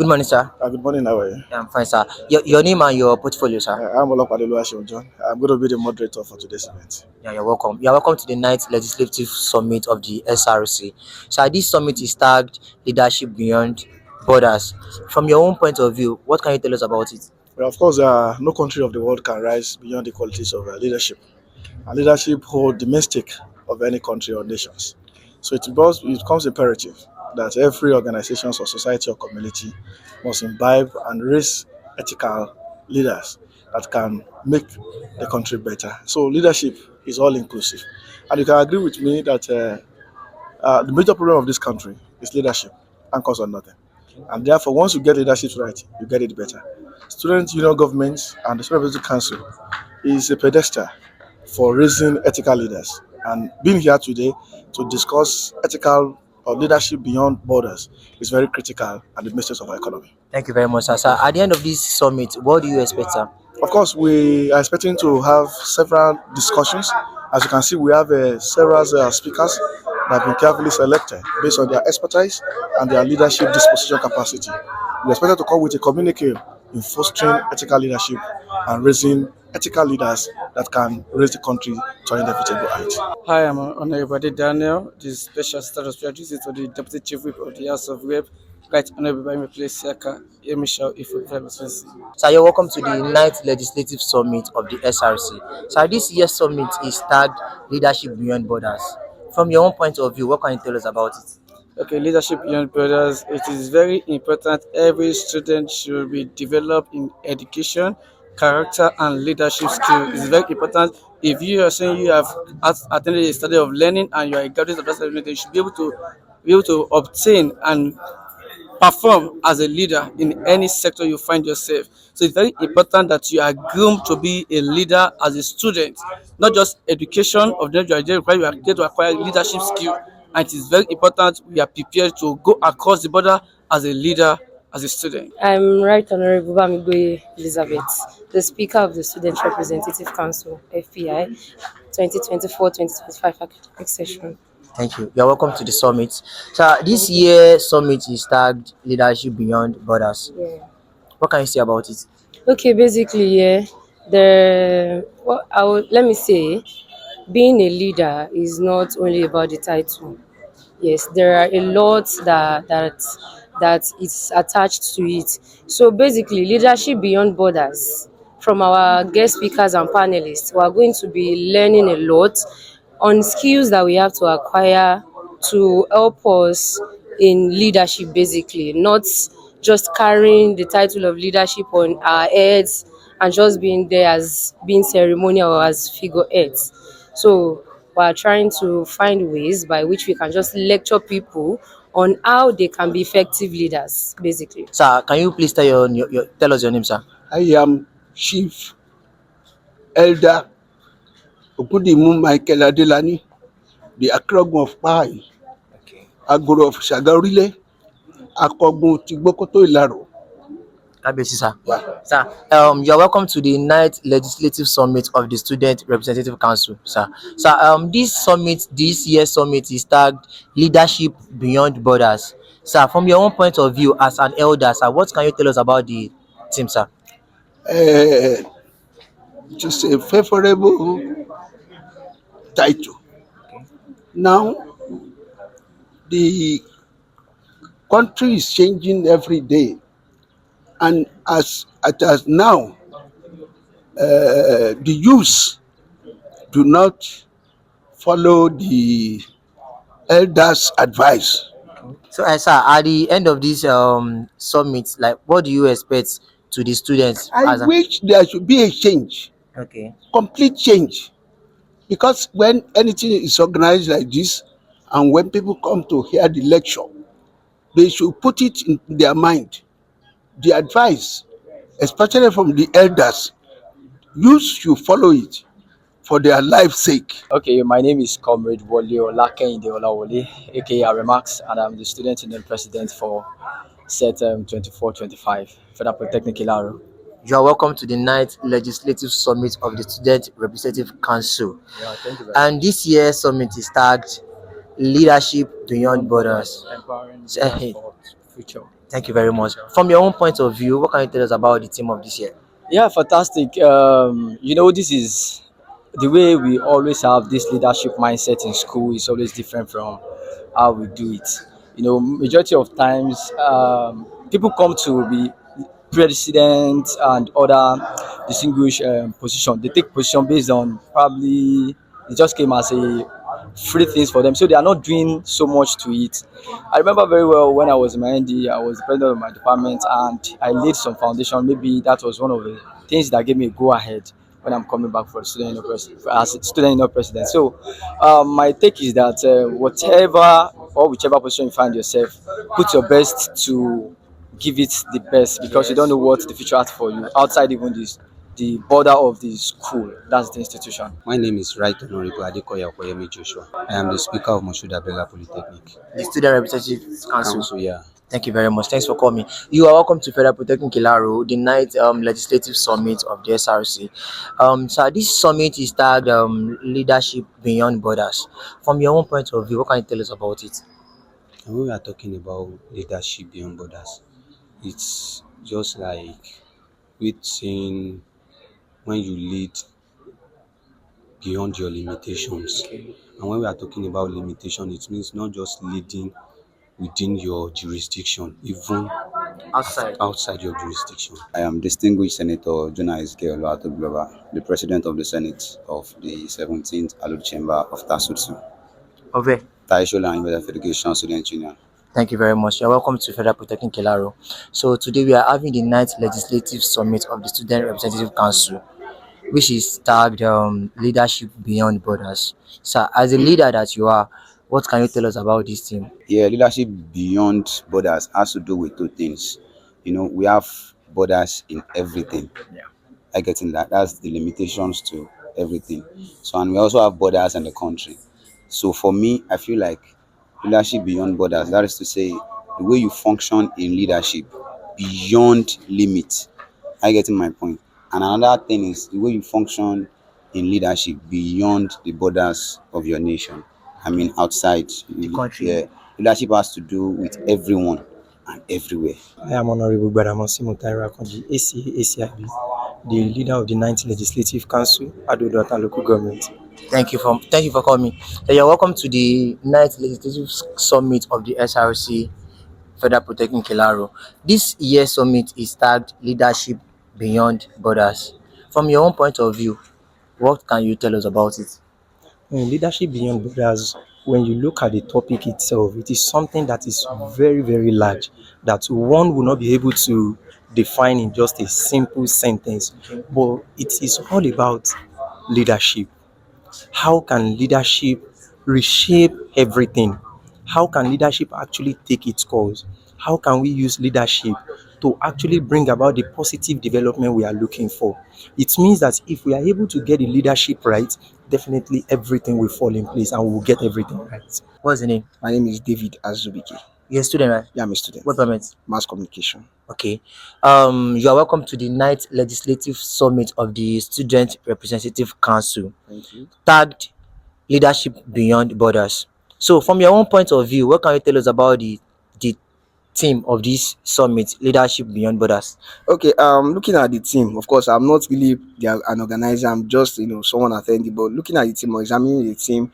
Good morning, sir. Good morning, how are you? Yeah, I'm fine, sir. Your name and your portfolio, sir. I'm Olopade John. I'm going to be the moderator for today's event. Yeah, you're welcome. You're welcome to the ninth legislative summit of the SRC. So this summit is tagged Leadership Beyond Borders. From your own point of view, what can you tell us about it? Well, of course, no country of the world can rise beyond the qualities of leadership. And leadership holds the mystic of any country or nations. So it becomes imperative that every organization or society or community must imbibe and raise ethical leaders that can make the country better. So leadership is all inclusive. And you can agree with me that the major problem of this country is leadership and cause on nothing. And therefore, once you get leadership right, you get it better. Student union governments and the Student Representative Council is a pedestal for raising ethical leaders. And being here today to discuss ethical or leadership beyond borders is very critical and the message of our economy. Thank you very much, sir. Sir, at the end of this summit, what do you expect, sir? Of course, we are expecting to have several discussions. As you can see, we have several speakers that have been carefully selected based on their expertise and their leadership disposition capacity. We expect to come with a communique in fostering ethical leadership and raising ethical leaders that can raise the country to an inevitable height. Hi, I'm Honorable Daniel, the Special Status Strategist to the Deputy Chief Whip of the House of Rep, Right Honorable Bami Place Siaka, Michelle Sir, you're welcome to the ninth legislative summit of the SRC. So this year's summit is tagged Leadership Beyond Borders. From your own point of view, what can you tell us about it? Okay, leadership beyond borders. It is very important. Every student should be developed in education, character, and leadership skill. It's very important. If you are saying you have attended a study of learning and you are a graduate of that study, you should be able to obtain and perform as a leader in any sector you find yourself. So it's very important that you are groomed to be a leader as a student, not just education of the you are there to acquire leadership skill. And it is very important we are prepared to go across the border as a leader, as a student. I'm Right Honorable Bamigwe Elizabeth, the Speaker of the Student Representative Council, FPI, 2024-2025 academic session. Thank you. You're welcome to the summit. So this year's summit is tagged Leadership Beyond Borders. Yeah. What can you say about it? Okay, basically, yeah, let me say, being a leader is not only about the title. Yes, there are a lot that is attached to it. So basically, leadership beyond borders. From our guest speakers and panelists, we are going to be learning a lot on skills that we have to acquire to help us in leadership, basically, not just carrying the title of leadership on our heads and just being there as being ceremonial or as figureheads. So we are trying to find ways by which we can just lecture people on how they can be effective leaders, basically. Sir, can you please tell us your name, sir? I am Chief Elder Okudimu Michael Adelani, the Akrogun of Pai, Okay. Agoro of Shagarile, Akogun Tigbokoto Ilaro. Sir. Sir, you're welcome to the ninth legislative summit of the Student Representative Council, sir. Sir, this year's summit is tagged Leadership Beyond Borders. Sir, from your own point of view as an elder, sir, what can you tell us about the team, sir? It is a favorable title. Now, the country is changing every day, and as now, the youth do not follow the elders' advice. So, sir, at the end of this summit, like, what do you expect to the students? I wish there should be a change, Okay. complete change, because when anything is organized like this, and when people come to hear the lecture, they should put it in their mind. The advice, especially from the elders, youth should follow it for their life's sake. Okay, my name is Comrade Wole Olakende Olawole, aka Remax, and I'm the student union president for set 24-25 Federal Polytechnic Ilaro. You are welcome to the ninth legislative summit of the Student Representative Council. Yeah, thank you very And this year's summit is tagged Leadership Beyond Borders. Empowering Say, hey. future. Thank you very much. From your own point of view, what can you tell us about the theme of this year? Yeah, fantastic. This is the way we always have this leadership mindset in school is always different from how we do it. Majority of times, people come to be president and other distinguished position. They take position based on probably it just came as a free things for them, so they are not doing so much to it. I remember very well when I was in my ND, I was the president of my department, and I laid some foundation. Maybe that was one of the things that gave me a go ahead when I'm coming back for the student union as a student union president. So, my take is that whatever or whichever position you find yourself, put your best to give it the best because you don't know what the future has for you outside even this the border of the school. That's the institution. My name is Right Honorable Adekoya Okoyemi Joshua. I am the Speaker of Moshood Abela Polytechnic The Student Representative Council. Council. Yeah. Thank you very much. Thanks for coming. You are welcome to Federal Polytechnic Kilaro, the ninth legislative summit of the SRC. So this summit is tagged Leadership Beyond Borders. From your own point of view, what can you tell us about it? And when we are talking about leadership beyond borders, it's just like with saying when you lead beyond your limitations. And when we are talking about limitation, it means not just leading within your jurisdiction, even Outside. outside your jurisdiction. I am distinguished Senator Jonah Ezekiel Oluwatobiloba, the President of the Senate of the 17th Alud Chamber of Tasutsu, Okay. Taishola and University of Education Student Union. Thank you very much. You're welcome to Federal Polytechnic Kilaro. So today we are having the ninth legislative summit of the Student Representative Council, which is tagged Leadership Beyond Borders. So as a leader that you are, what can you tell us about this team? Yeah, leadership beyond borders has to do with two things. We have borders in everything. I get in that. That's the limitations to everything. So, and we also have borders in the country. So, for me, I feel like leadership beyond borders, that is to say, the way you function in leadership beyond limits. I getting my point. And another thing is the way you function in leadership beyond the borders of your nation. I mean, outside The country. Yeah, leadership has to do with everyone and everywhere. I am Honorable Gbadamosi Mutaira Akonji, ACA ACIB, the leader of the 9th Legislative Council, Adodota Local Government. Thank you for coming. So you're welcome to the ninth legislative summit of the SRC Federal Polytechnic Kilaro. This year's summit is tagged Leadership Beyond Borders. From your own point of view, what can you tell us about it? Leadership beyond borders, when you look at the topic itself, it is something that is very, very large that one will not be able to define in just a simple sentence. But it is all about leadership. How can leadership reshape everything? How can leadership actually take its course? How can we use leadership to actually bring about the positive development we are looking for? It means that if we are able to get the leadership right, definitely everything will fall in place and we will get everything right. What's the name? My name is David Azubike. You're a student, right? Yeah, I'm a student. What permit? Mass communication. Okay. You are welcome to the ninth legislative summit of the Student Representative Council, Thank you. tagged Leadership Beyond Borders. So, from your own point of view, what can you tell us about the theme of this summit, Leadership Beyond Borders? Okay, looking at the team, of course, I'm not really an organizer. I'm just someone attending. But looking at the team or examining the team,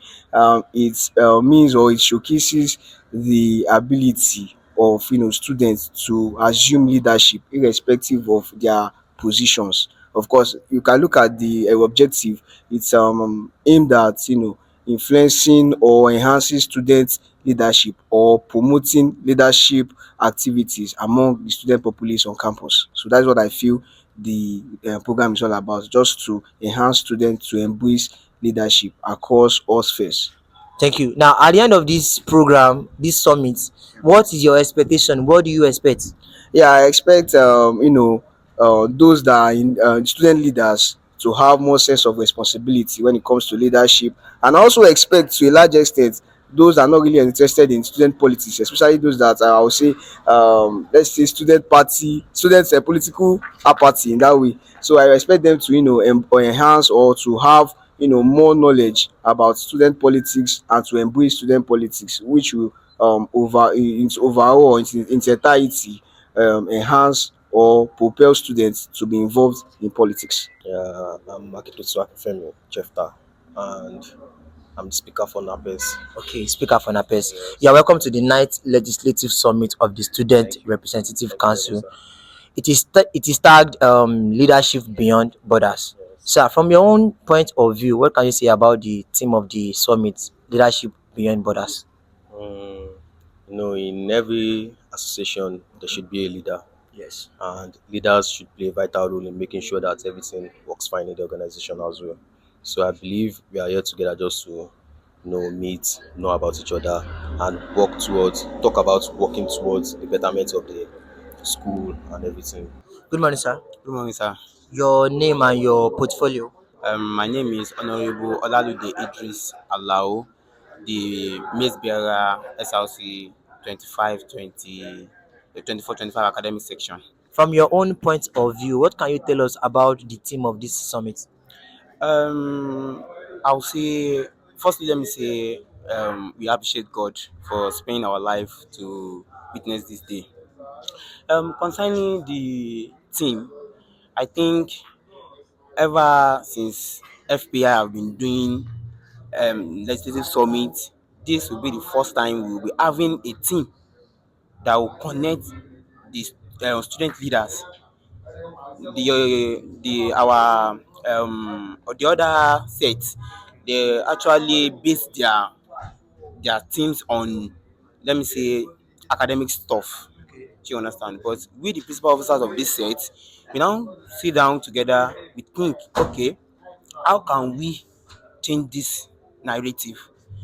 it means or it showcases the ability of students to assume leadership irrespective of their positions. Of course, you can look at the objective. It's aimed at influencing or enhancing students' leadership or promoting leadership activities among the student populace on campus. So that's what I feel the program is all about, just to enhance students to embrace leadership across all spheres. Thank you. Now, at the end of this program, this summit, what is your expectation? What do you expect? Yeah, I expect those that are in student leaders to have more sense of responsibility when it comes to leadership, and I also expect to a large extent those that are not really interested in student politics, especially those that are, I would say, let's say student party, students political apathy in that way. So I expect them to or enhance or to have more knowledge about student politics and to embrace student politics, which will over in its overall, in its entirety, enhance or propel students to be involved in politics? Yeah, I'm Akitutu Akifemi Chefta, and I'm the speaker for NAPES. Okay, Speaker for NAPES. You're welcome to the ninth Legislative Summit of the Student Representative Council. It is tagged Leadership Beyond Borders. Sir, from your own point of view, what can you say about the theme of the summit, Leadership Beyond Borders? Um, in every association, there should be a leader, Yes. and leaders should play a vital role in making sure that everything works fine in the organization as well. So I believe we are here together just to meet, know about each other, and talk about working towards the betterment of the school and everything. Good morning, sir. Good morning, sir. Your name and your portfolio. My name is Honorable Olalude Idris Alao, the Mace Bearer SLC 24-25 academic section. From your own point of view, what can you tell us about the theme of this summit? Um, I'll say, firstly, let me say, we appreciate God for sparing our life to witness this day. Concerning the team, I think ever since FPI have been doing legislative summit, this will be the first time we will be having a team that will connect the student leaders. The other set, they actually base their teams on, let me say, academic stuff. Do you understand? But we, the principal officers of this set, we now sit down together. We think, okay, how can we change this narrative?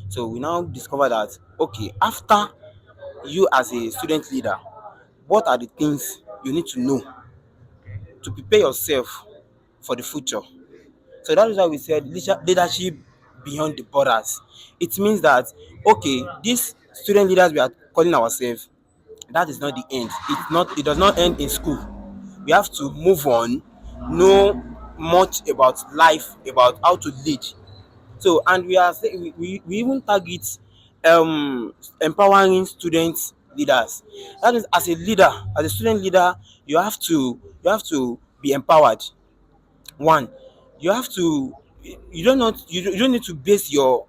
So we now discover that, okay, after you as a student leader, what are the things you need to know to prepare yourself for the future? So that is why we said leadership beyond the borders. It means that, okay, these student leaders we are calling ourselves, that is not the end. It does not end in school. We have to move on, know much about life, about how to lead. So, and we are saying we even target empowering student leaders. That is, as a leader, as a student leader, you have to be empowered. One, you have to you don't need to base your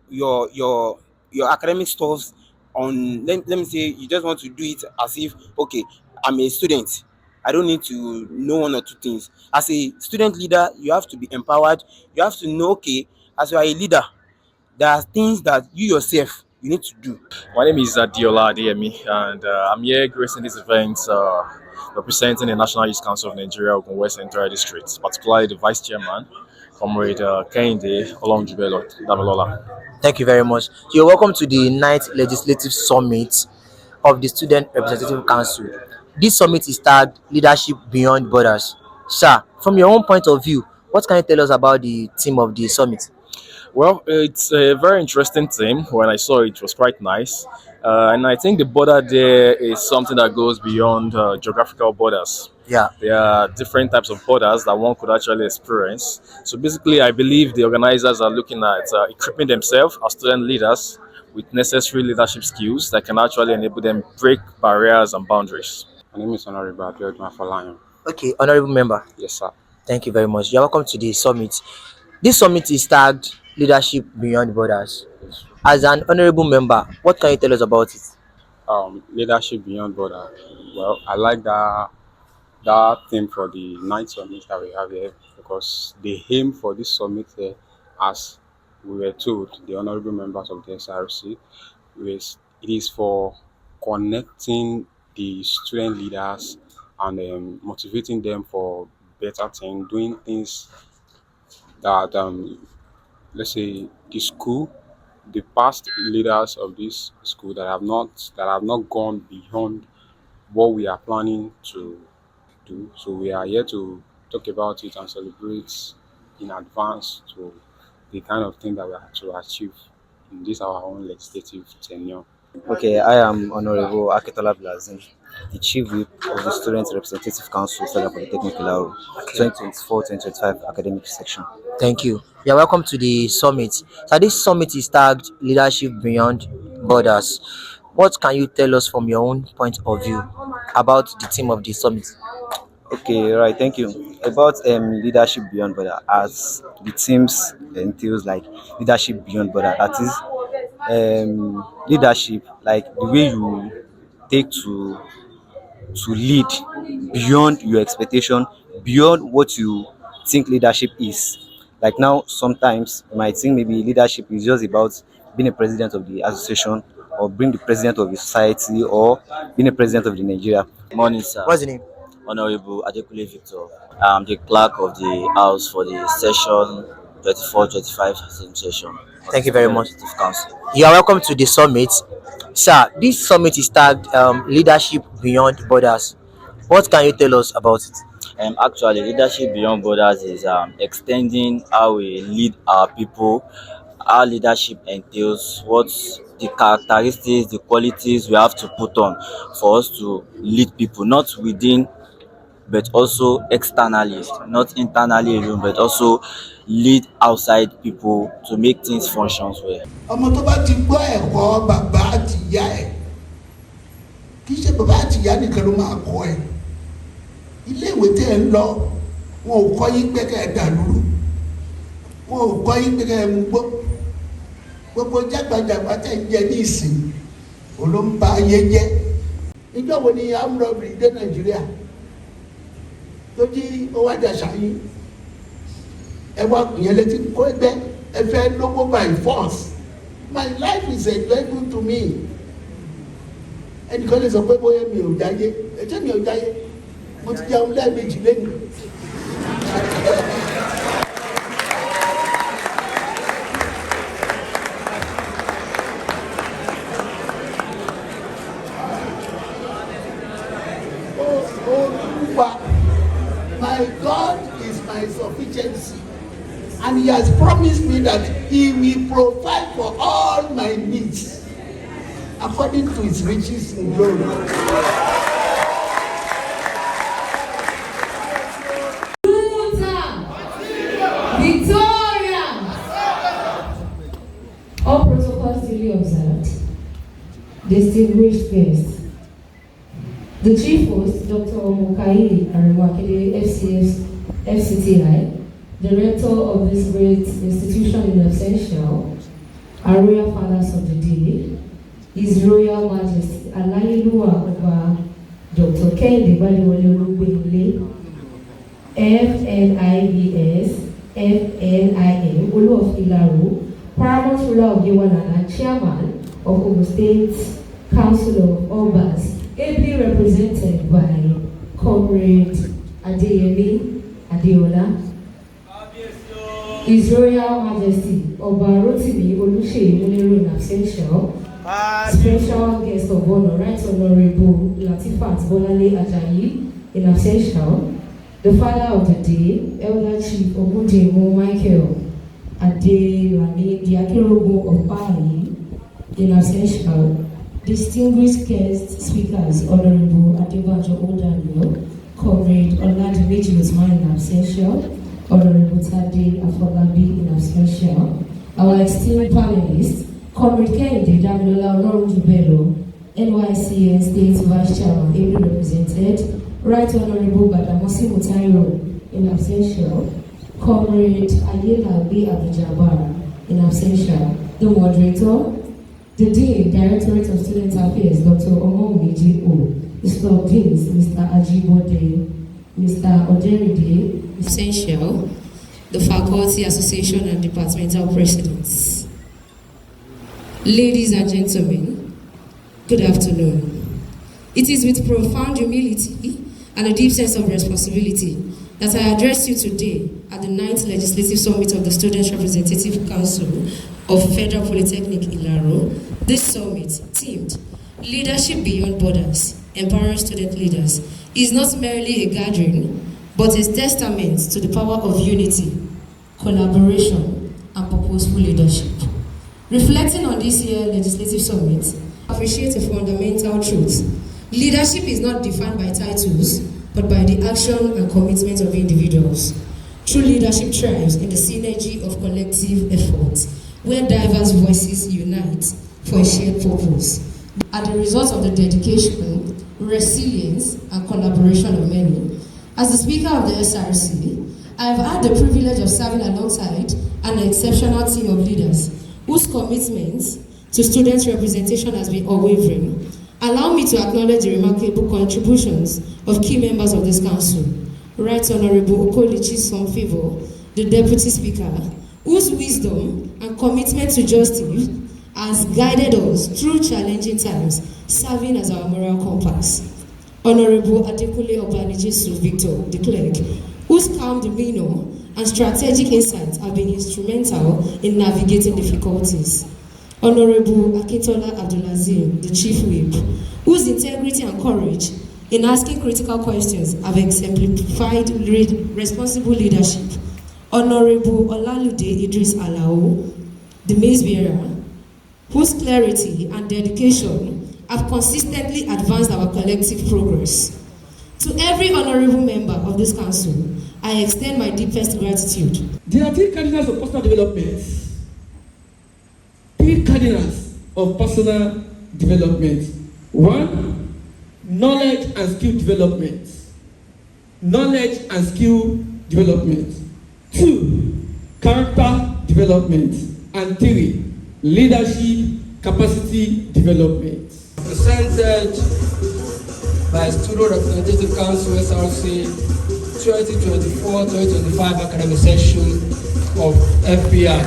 academic stuff on, let me say, you just want to do it as if, okay, I'm a student, I don't need to know one or two things. As a student leader, you have to be empowered. You have to know, okay, as you are a leader, there are things that you yourself you need to do. My name is Adiola Adeyemi, and I'm here gracing this event representing the National Youth Council of Nigeria, Ogun West Central District, particularly the Vice Chairman, Comrade Kehinde Olonjubelo Damilola. Thank you very much. You're welcome to the ninth Legislative Summit of the Student Representative Council. This summit is tagged Leadership Beyond Borders. Sir, from your own point of view, what can you tell us about the theme of the summit? Well, it's a very interesting theme. When I saw it, it was quite nice. And I think the border there is something that goes beyond geographical borders. Yeah. There are different types of borders that one could actually experience. So basically, I believe the organizers are looking at equipping themselves as student leaders with necessary leadership skills that can actually enable them break barriers and boundaries. My name is Honorable Abiodun Afolayan. Okay, honorable member. Yes, sir. Thank you very much. You're welcome to the summit. This summit is tagged Leadership Beyond Borders. As an honorable member, what can you tell us about it? Leadership beyond border. Well, I like that theme for the ninth summit that we have here, because the aim for this summit here, as we were told, the honorable members of the SRC, it is for connecting the student leaders and motivating them for better things, doing things that, let's say, the school, the past leaders of this school that have not gone beyond what we are planning to do. So we are here to talk about it and celebrate in advance to the kind of thing that we are to achieve in this our own legislative tenure. Okay, I am Honorable Akitola Blazin, the Chief Whip of the Student Representative Council, Federal Polytechnic Ilaro, 2024-2025 academic section. Thank you. You're welcome to the summit. So this summit is tagged Leadership Beyond Borders. What can you tell us from your own point of view about the theme of the summit? Okay, right. Thank you. About leadership beyond border, as the teams entails like leadership beyond border. That is leadership, like the way you take to lead beyond your expectation, beyond what you think leadership is. Like now, sometimes you might think maybe leadership is just about being a president of the association, or being the president of the society, or being a president of the Nigeria. Morning, sir. What's the name? Honorable Adekule Victor. I'm the clerk of the House for the session 24-25 session of the Thank you very much. Student Council. You are welcome to the summit. Sir, this summit is tagged Leadership Beyond Borders. What can you tell us about it? Actually, leadership beyond borders is extending how we lead our people. Our leadership entails what the characteristics, the qualities we have to put on for us to lead people, not within but also externally, not internally alone, but also lead outside people to make things function well. ọmọ tó bá ti gbọ́ ẹ̀kọ́ bàbá àti ìyá ẹ̀, kì í ṣe bàbá àti ìyá nìkan ló máa kọ́ ẹ̀. Iléèwé tẹ́ ẹ ń lọ, wọn ò kọ́ yín pé kẹ́ ẹ dàlúrú, wọn ò kọ́ yín pé kẹ́ ẹ mú gbó. Gbogbo jágbajàgba tẹ́ ń jẹ ní ìsìn ló ń ba ayé jẹ́. Níjọ́ wo ni amúrọ̀bìrì dé Nàìjíríà tó jí ó wá jà ṣáyé? Ẹ wá ìyẹn létí kó ẹgbẹ́ ẹ fẹ́ lówó by force. My life is enjoyable to me. Ẹnìkan lè sọ pé bóyá mi ò jáyé, ẹ̀jẹ̀ mi ò jáyé, mo ti jẹun lẹ́ẹ̀mejì lẹ́nu. My God is my sufficiency, and He has promised me that He will provide for all my needs according to His riches in glory. Victoria! All protocols duly observed. Distinguished guests. The chief host, Dr. Omokaili Aremwakede, FCTI, director of this great institution in absentia, our royal fathers of the day, His Royal Majesty Alayiluwa Oba Dr. Kehinde Badewale Olugbenle, FNIBS, FNIM, Olu of Ilaro, Paramount Ruler of Yewanana, Chairman of Ogun State Council of Obas, ably represented by Comrade Adeyemi Adeola, His Royal Majesty Oba Rotimi Oluseyi Muniro in absentia, special guest of honor, Right Honorable Latifat Bolale Ajayi in absentia, the father of the day, Elder Chief Ogundemo Michael Adelani Diakirogun of Payi in absentia, distinguished guest speakers, Honorable Adebayo Odanyo, Comrade Oladimeji Usman in absentia, Honorable Tade Afolabi in absentia, our esteemed panelists, Comrade Kehinde Damilola Olorunjubelo, NYCN State Vice Chairman, ably represented, Right Honorable Badamosi Mutairo in absentia, Comrade Ayela B. Abdul-Jabbar in absentia, the moderator, the Dean, Directorate of Student Affairs, Dr. Omowumi O, the Club Deans, Mr. Ajibode, Mr. Oderide, Essential, the Faculty Association and Departmental Presidents. Ladies and gentlemen, good afternoon. It is with profound humility and a deep sense of responsibility that I address you today at the 9th Legislative Summit of the Student Representative Council of Federal Polytechnic Ilaro. This summit, themed Leadership Beyond Borders, Empowering Student Leaders, is not merely a gathering, but a testament to the power of unity, collaboration, and purposeful leadership. Reflecting on this year's Legislative Summit, I appreciate a fundamental truth. Leadership is not defined by titles, but by the action and commitment of individuals. True leadership thrives in the synergy of collective effort, where diverse voices unite for a shared purpose. are the result of the dedication, resilience, and collaboration of many. As the Speaker of the SRC, I have had the privilege of serving alongside an exceptional team of leaders whose commitment to student representation has been unwavering. Allow me to acknowledge the remarkable contributions of key members of this council. Right Honorable Okolichi Somfavour, the Deputy Speaker, whose wisdom and commitment to justice has guided us through challenging times, serving as our moral compass. Honorable Adekunle Obanijesu Victor, the clerk, whose calm demeanor and strategic insights have been instrumental in navigating difficulties. Honorable Akintola Abdulazim, the Chief Whip, whose integrity and courage in asking critical questions have exemplified responsible leadership. Honorable Olalude Idris Alao, the Mace Bearer, whose clarity and dedication have consistently advanced our collective progress. To every honorable member of this council, I extend my deepest gratitude. There are three cardinals of personal development. Three cardinals of personal development. One, knowledge and skill development. Knowledge and skill development. Two, character development. And three, leadership capacity development. Presented by Student Representative Council SRC 2024-2025 academic session of FPI.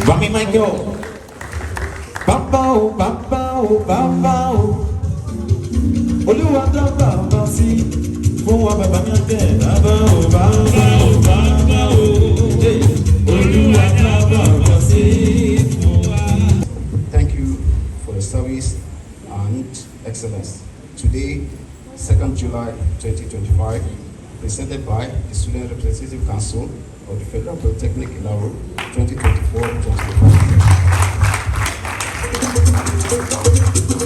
Mami Michael. Baba o, baba o, baba o. Olúwa dá bàbá sí fún wa bàbá mi àgbẹ̀. Baba o, baba o, baba o. Olúwa dá bàbá sí fún wa. Thank you for the service and excellence. Today, 2nd July 2025, presented by the Student Representative Council of the Federal Polytechnic Ilaro 2024-2025.